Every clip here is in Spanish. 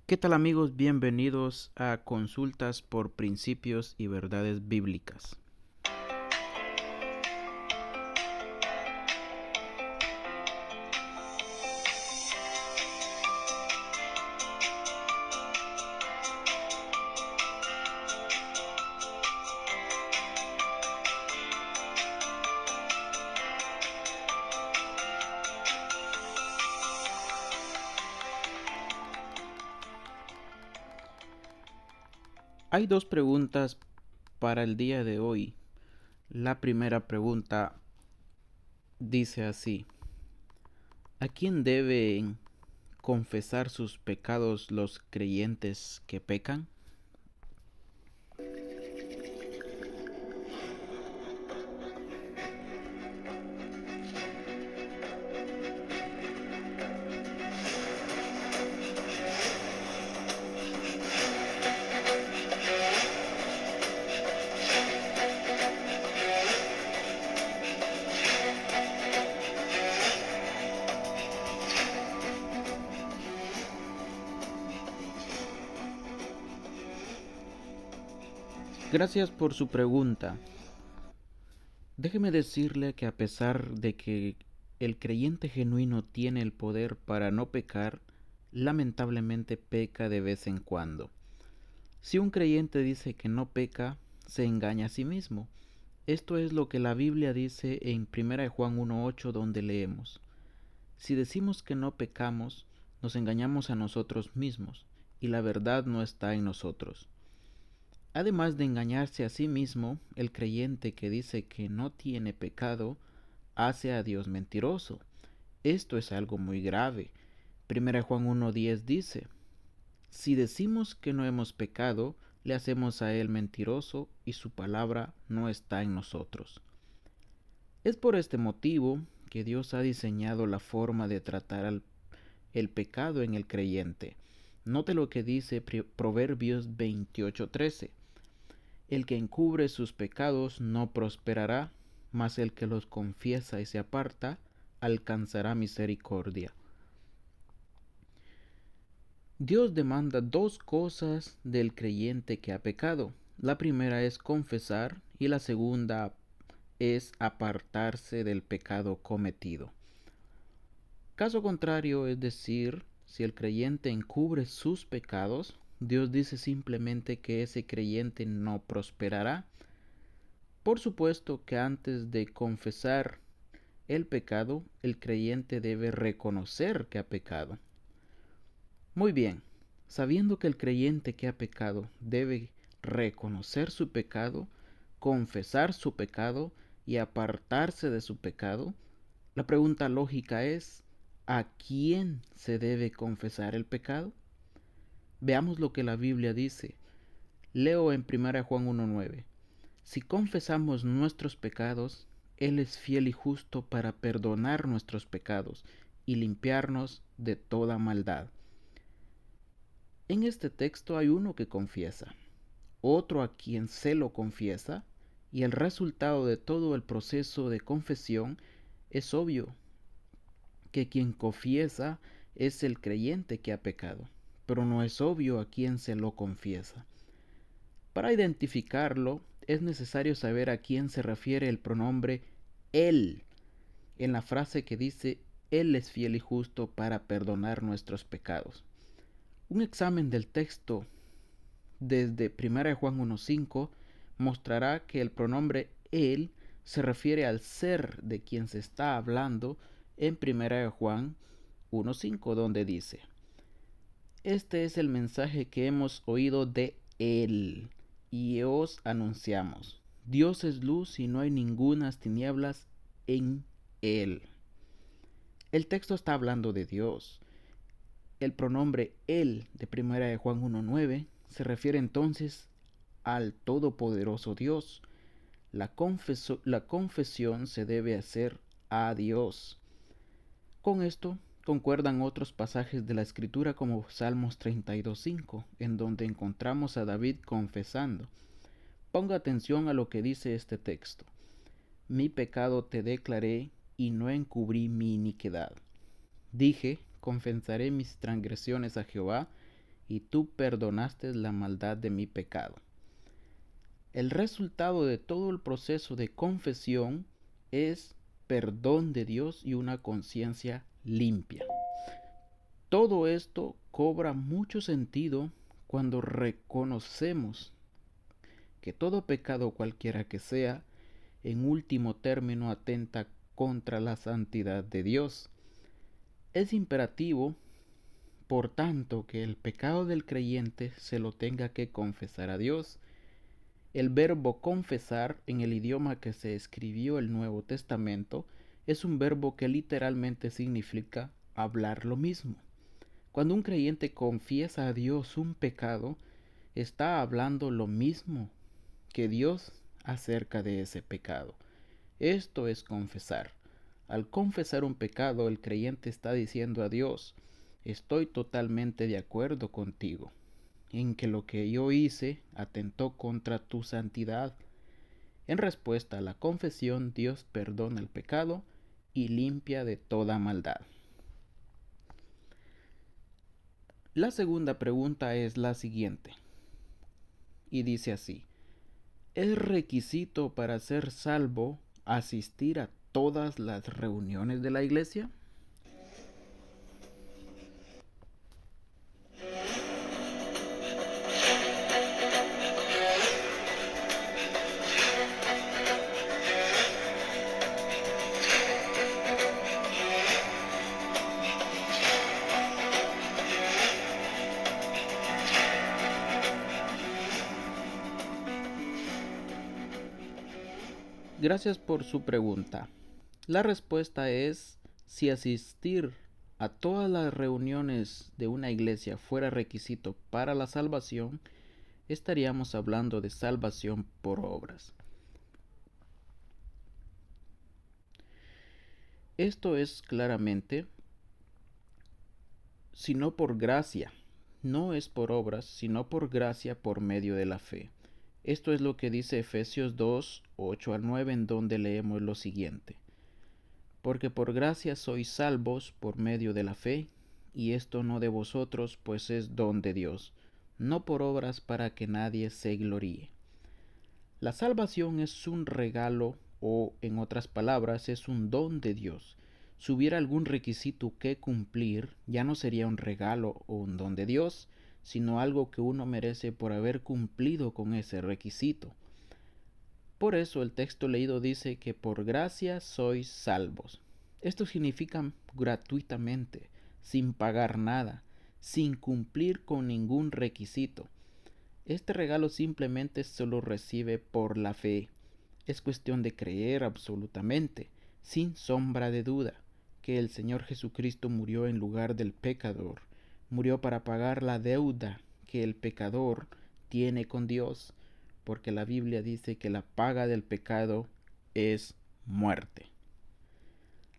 ¿Qué tal amigos? Bienvenidos a Consultas por Principios y Verdades Bíblicas. Hay dos preguntas para el día de hoy. La primera pregunta dice así: ¿a quién deben confesar sus pecados los creyentes que pecan? Gracias por su pregunta. Déjeme decirle que a pesar de que el creyente genuino tiene el poder para no pecar, lamentablemente peca de vez en cuando. Si un creyente dice que no peca, se engaña a sí mismo. Esto es lo que la Biblia dice en 1 Juan 1:8, donde leemos: si decimos que no pecamos, nos engañamos a nosotros mismos, y la verdad no está en nosotros. Además de engañarse a sí mismo, el creyente que dice que no tiene pecado hace a Dios mentiroso. Esto es algo muy grave. 1 Juan 1:10 dice: si decimos que no hemos pecado, le hacemos a Él mentiroso y su palabra no está en nosotros. Es por este motivo que Dios ha diseñado la forma de tratar el pecado en el creyente. Note lo que dice Proverbios 28:13: el que encubre sus pecados no prosperará, mas el que los confiesa y se aparta alcanzará misericordia. Dios demanda dos cosas del creyente que ha pecado. La primera es confesar y la segunda es apartarse del pecado cometido. Caso contrario, es decir, si el creyente encubre sus pecados, Dios dice simplemente que ese creyente no prosperará. Por supuesto que antes de confesar el pecado, el creyente debe reconocer que ha pecado. Muy bien, sabiendo que el creyente que ha pecado debe reconocer su pecado, confesar su pecado y apartarse de su pecado, la pregunta lógica es: ¿a quién se debe confesar el pecado? Veamos lo que la Biblia dice. Leo en 1 Juan 1:9. Si confesamos nuestros pecados, Él es fiel y justo para perdonar nuestros pecados y limpiarnos de toda maldad. En este texto hay uno que confiesa, otro a quien se lo confiesa, y el resultado de todo el proceso de confesión es obvio, que quien confiesa es el creyente que ha pecado, pero no es obvio a quién se lo confiesa. Para identificarlo, es necesario saber a quién se refiere el pronombre Él, en la frase que dice: Él es fiel y justo para perdonar nuestros pecados. Un examen del texto desde 1 Juan 1:5 mostrará que el pronombre Él se refiere al ser de quien se está hablando en 1 Juan 1:5, donde dice: este es el mensaje que hemos oído de Él y os anunciamos. Dios es luz y no hay ningunas tinieblas en Él. El texto está hablando de Dios. El pronombre Él de 1 Juan 1:9 se refiere entonces al todopoderoso Dios. La confesión se debe hacer a Dios. Con esto concuerdan otros pasajes de la Escritura como Salmos 32:5, en donde encontramos a David confesando. Ponga atención a lo que dice este texto: mi pecado te declaré y no encubrí mi iniquidad. Dije: confesaré mis transgresiones a Jehová, y tú perdonaste la maldad de mi pecado. El resultado de todo el proceso de confesión es perdón de Dios y una conciencia limpia. Todo esto cobra mucho sentido cuando reconocemos que todo pecado cualquiera que sea, en último término atenta contra la santidad de Dios. Es imperativo, por tanto, que el pecado del creyente se lo tenga que confesar a Dios. El verbo confesar en el idioma que se escribió el Nuevo Testamento es un verbo que literalmente significa hablar lo mismo. Cuando un creyente confiesa a Dios un pecado, está hablando lo mismo que Dios acerca de ese pecado. Esto es confesar. Al confesar un pecado, el creyente está diciendo a Dios: estoy totalmente de acuerdo contigo en que lo que yo hice atentó contra tu santidad. En respuesta a la confesión, Dios perdona el pecado y limpia de toda maldad. La segunda pregunta es la siguiente, y dice así: ¿es requisito para ser salvo asistir a todas las reuniones de la iglesia? Gracias por su pregunta. La respuesta es: si asistir a todas las reuniones de una iglesia fuera requisito para la salvación, estaríamos hablando de salvación por obras. Esto es claramente, sino por gracia, no es por obras, sino por gracia por medio de la fe. Esto es lo que dice Efesios 2, 8 al 9, en donde leemos lo siguiente: porque por gracia sois salvos por medio de la fe, y esto no de vosotros, pues es don de Dios, no por obras para que nadie se gloríe. La salvación es un regalo, o en otras palabras, es un don de Dios. Si hubiera algún requisito que cumplir, ya no sería un regalo o un don de Dios, sino algo que uno merece por haber cumplido con ese requisito. Por eso el texto leído dice que por gracia sois salvos. Esto significa gratuitamente, sin pagar nada, sin cumplir con ningún requisito. Este regalo simplemente se lo recibe por la fe. Es cuestión de creer absolutamente, sin sombra de duda, que el Señor Jesucristo murió en lugar del pecador. Murió para pagar la deuda que el pecador tiene con Dios, porque la Biblia dice que la paga del pecado es muerte.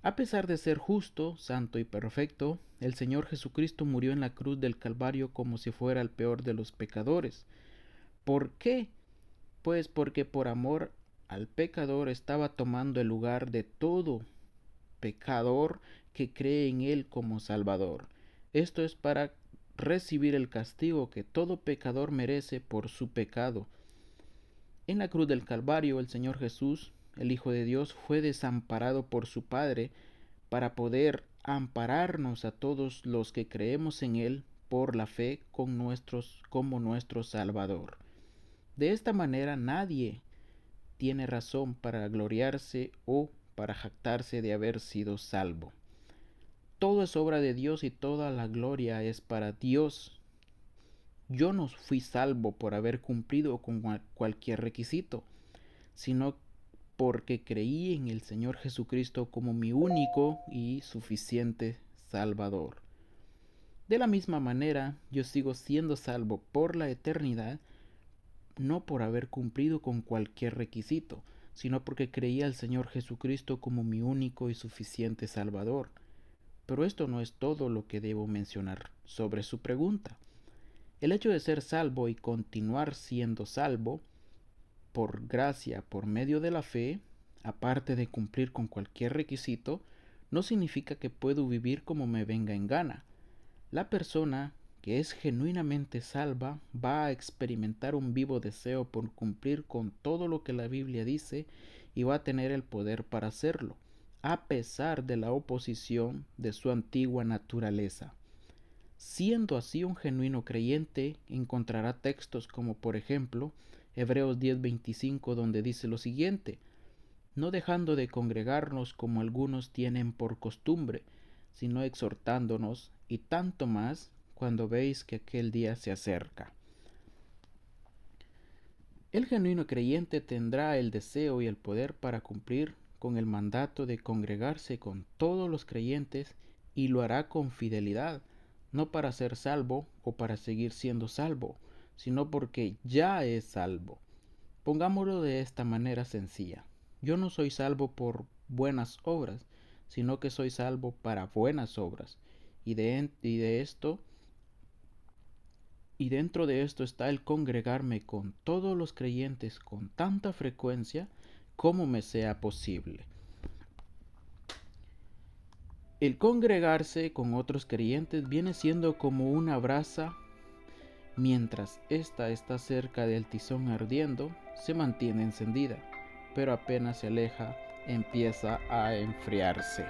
A pesar de ser justo, santo y perfecto, el Señor Jesucristo murió en la cruz del Calvario como si fuera el peor de los pecadores. ¿Por qué? Pues porque por amor al pecador estaba tomando el lugar de todo pecador que cree en Él como Salvador. Esto es para recibir el castigo que todo pecador merece por su pecado. En la cruz del Calvario, el Señor Jesús, el Hijo de Dios, fue desamparado por su Padre para poder ampararnos a todos los que creemos en Él por la fe como nuestro Salvador. De esta manera nadie tiene razón para gloriarse o para jactarse de haber sido salvo. Todo es obra de Dios y toda la gloria es para Dios. Yo no fui salvo por haber cumplido con cualquier requisito, sino porque creí en el Señor Jesucristo como mi único y suficiente Salvador. De la misma manera, yo sigo siendo salvo por la eternidad, no por haber cumplido con cualquier requisito, sino porque creí al Señor Jesucristo como mi único y suficiente Salvador. Pero esto no es todo lo que debo mencionar sobre su pregunta. El hecho de ser salvo y continuar siendo salvo por gracia, por medio de la fe, aparte de cumplir con cualquier requisito, no significa que puedo vivir como me venga en gana. La persona que es genuinamente salva va a experimentar un vivo deseo por cumplir con todo lo que la Biblia dice y va a tener el poder para hacerlo, a pesar de la oposición de su antigua naturaleza. Siendo así un genuino creyente, encontrará textos como por ejemplo Hebreos 10:25, donde dice lo siguiente: no dejando de congregarnos como algunos tienen por costumbre, sino exhortándonos, y tanto más cuando veis que aquel día se acerca. El genuino creyente tendrá el deseo y el poder para cumplir con el mandato de congregarse con todos los creyentes, y lo hará con fidelidad, no para ser salvo o para seguir siendo salvo, sino porque ya es salvo. Pongámoslo de esta manera sencilla: yo no soy salvo por buenas obras, sino que soy salvo para buenas obras. Y dentro de esto está el congregarme con todos los creyentes con tanta frecuencia como me sea posible. El congregarse con otros creyentes viene siendo como una brasa. Mientras ésta está cerca del tizón ardiendo, se mantiene encendida, pero apenas se aleja, empieza a enfriarse.